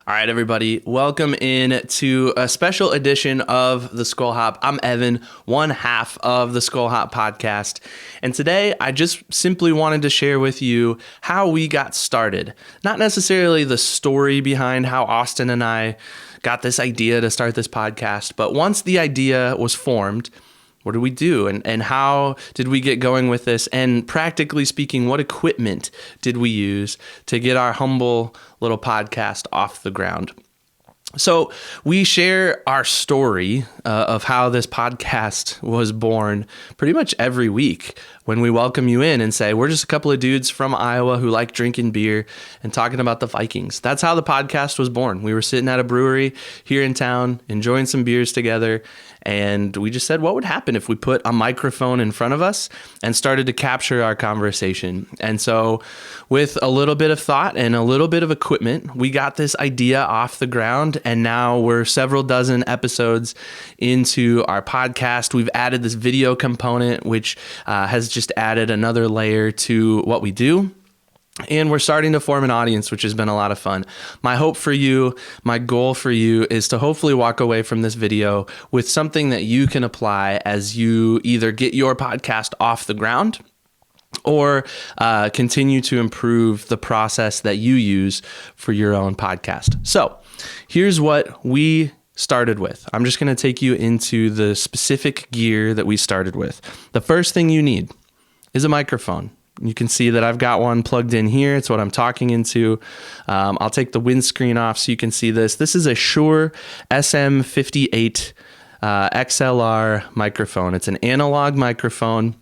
All right, everybody, welcome in to a special edition of the Skol Hop. I'm Evan, one half of the Skol Hop podcast. And today I just simply wanted to share with you how we got started. Not necessarily the story behind how Austin and I got this idea to start this podcast, but once the idea was formed, what did we do and how did we get going with this? And practically speaking, what equipment did we use to get our humble little podcast off the ground? So we share our story of how this podcast was born pretty much every week when we welcome you in and say, we're just a couple of dudes from Iowa who like drinking beer and talking about the Vikings. That's how the podcast was born. We were sitting at a brewery here in town, enjoying some beers together. And we just said, what would happen if we put a microphone in front of us and started to capture our conversation? And so with a little bit of thought and a little bit of equipment, we got this idea off the ground. And now we're several dozen episodes into our podcast. We've added this video component, which has just added another layer to what we do. And we're starting to form an audience, which has been a lot of fun. My hope for you, my goal for you is to hopefully walk away from this video with something that you can apply as you either get your podcast off the ground or continue to improve the process that you use for your own podcast. So here's what we started with. I'm just going to take you into the specific gear that we started with. The first thing you need is a microphone. You can see that I've got one plugged in here. It's what I'm talking into. I'll take the windscreen off so you can see this. This is a Shure SM58 XLR microphone. It's an analog microphone.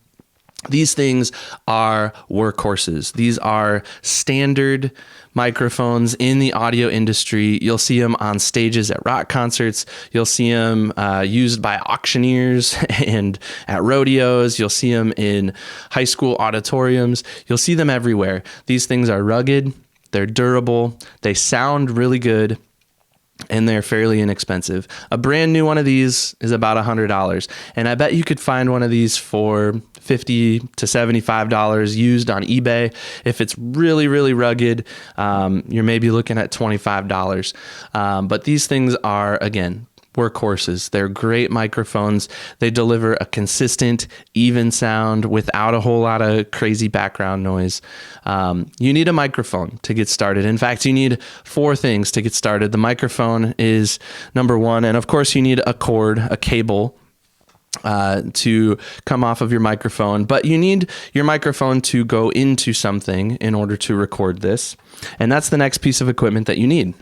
These things are workhorses. These are standard microphones in the audio industry. You'll see them on stages at rock concerts. You'll see them used by auctioneers and at rodeos. You'll see them in high school auditoriums. You'll see them everywhere. These things are rugged. They're durable. They sound really good. And they're fairly inexpensive. A brand new one of these is about $100. And I bet you could find one of these for $50 to $75 used on eBay. If it's really, really rugged, you're maybe looking at $25. But these things are, again, workhorses. They're great microphones. They deliver a consistent, even sound without a whole lot of crazy background noise. You need a microphone to get started. In fact, you need 4 things to get started. The microphone is number 1. And of course, you need a cord, a cable, to come off of your microphone, but you need your microphone to go into something in order to record this. And that's the next piece of equipment that you need.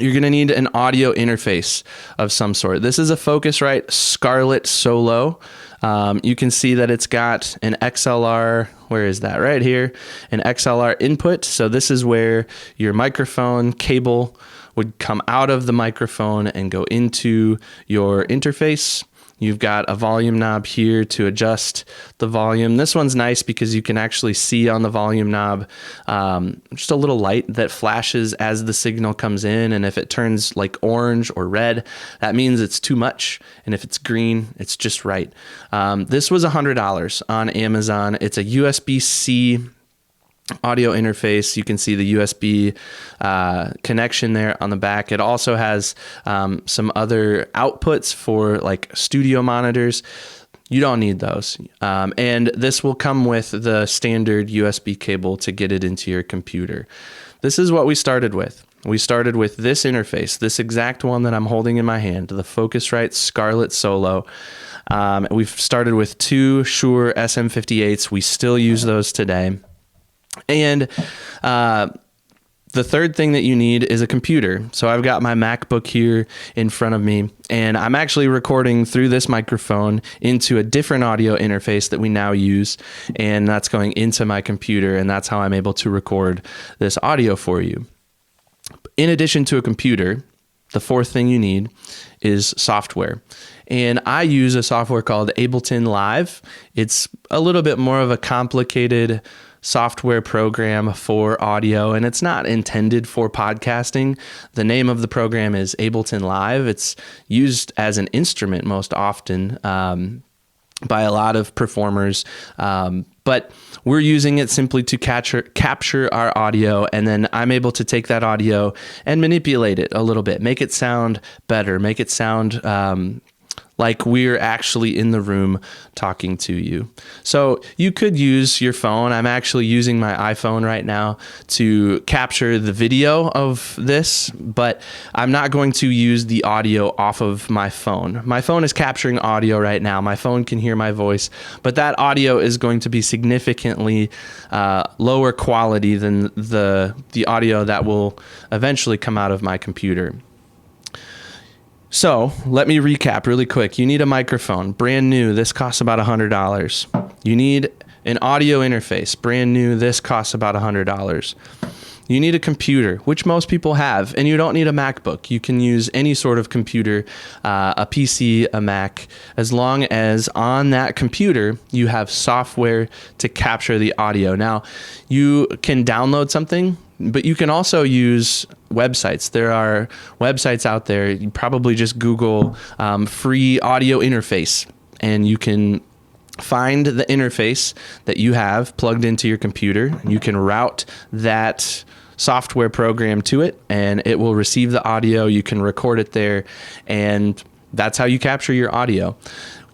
You're going to need an audio interface of some sort. This is a Focusrite Scarlett Solo. You can see that it's got an XLR, where is that? Right here, an XLR input. So this is where your microphone cable would come out of the microphone and go into your interface. You've got a volume knob here to adjust the volume. This one's nice because you can actually see on the volume knob just a little light that flashes as the signal comes in. And if it turns like orange or red, that means it's too much. And if it's green, it's just right. This was $100 on Amazon. It's a USB-C audio interface. You can see the USB connection there on the back. It also has some other outputs for like studio monitors. You don't need those. And this will come with the standard USB cable to get it into your computer. This is what we started with. We started with this interface, this exact one that I'm holding in my hand, the Focusrite Scarlett Solo. We've started with 2 Shure SM58s. We still use those today. And the third thing that you need is a computer. So I've got my MacBook here in front of me, and I'm actually recording through this microphone into a different audio interface that we now use, and that's going into my computer, and that's how I'm able to record this audio for you. In addition to a computer, the 4th thing you need is software. And I use a software called Ableton Live. It's a little bit more of a complicated software program for audio, and it's not intended for podcasting. The name of the program is Ableton Live. It's used as an instrument most often, by a lot of performers, but we're using it simply to capture our audio, and then I'm able to take that audio and manipulate it a little bit, make it sound better, make it sound like we're actually in the room talking to you. So you could use your phone. I'm actually using my iPhone right now to capture the video of this, but I'm not going to use the audio off of my phone. My phone is capturing audio right now. My phone can hear my voice, but that audio is going to be significantly lower quality than the audio that will eventually come out of my computer. So let me recap really quick. You need a microphone, brand new. This costs about $100. You need an audio interface, brand new. This costs about $100. You need a computer, which most people have, and you don't need a MacBook. You can use any sort of computer, a PC, a Mac, as long as on that computer you have software to capture the audio. Now, you can download something, but you can also use websites. There are websites out there. You probably just Google free audio interface, and you can find the interface that you have plugged into your computer. You can route that software program to it, and it will receive the audio. You can record it there, and that's how you capture your audio.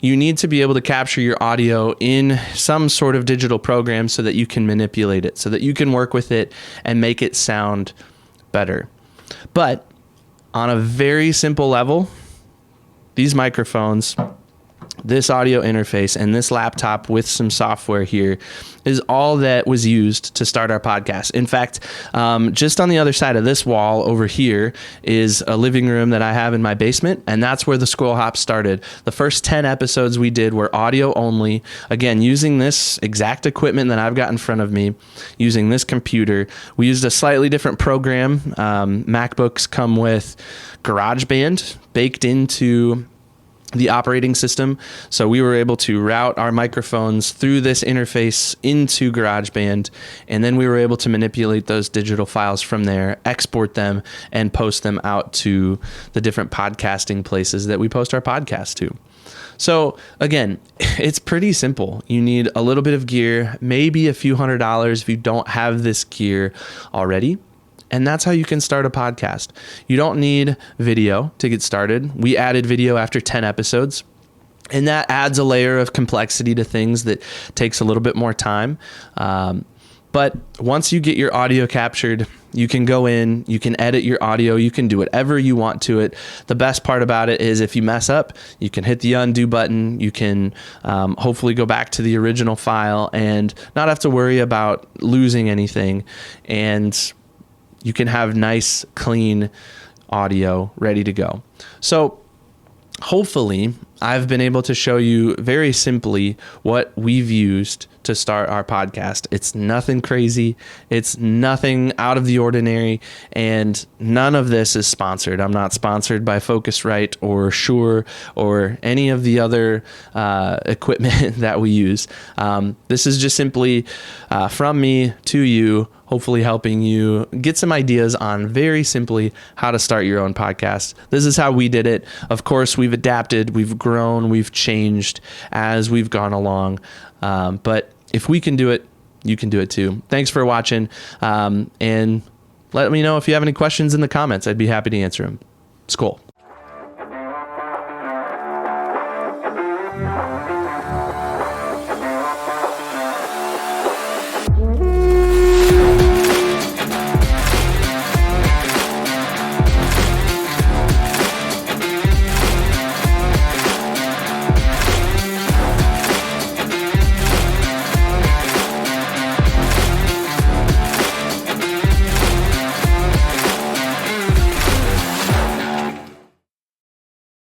You need to be able to capture your audio in some sort of digital program so that you can manipulate it, so that you can work with it and make it sound better. But on a very simple level, these microphones, this audio interface, and this laptop with some software here is all that was used to start our podcast. In fact, just on the other side of this wall over here is a living room that I have in my basement, and that's where the Skol Hop started. The first 10 episodes we did were audio only. Again, using this exact equipment that I've got in front of me, using this computer. We used a slightly different program. MacBooks come with GarageBand baked into the operating system. So we were able to route our microphones through this interface into GarageBand, and then we were able to manipulate those digital files from there, export them, and post them out to the different podcasting places that we post our podcast to. So again, it's pretty simple. You need a little bit of gear, maybe a few $100s if you don't have this gear already. And that's how you can start a podcast. You don't need video to get started. We added video after 10 episodes, and that adds a layer of complexity to things that takes a little bit more time. But once you get your audio captured, you can go in, you can edit your audio, you can do whatever you want to it. The best part about it is if you mess up, you can hit the undo button. You can hopefully go back to the original file and not have to worry about losing anything. And you can have nice, clean audio ready to go. So hopefully I've been able to show you very simply what we've used to start our podcast. It's nothing crazy. It's nothing out of the ordinary. And none of this is sponsored. I'm not sponsored by Focusrite or Shure or any of the other equipment that we use. This is just simply from me to you, hopefully helping you get some ideas on very simply how to start your own podcast. This is how we did it. Of course, we've adapted, we've grown, we've changed as we've gone along. But if we can do it, you can do it too. Thanks for watching. And let me know if you have any questions in the comments. I'd be happy to answer them. Skol.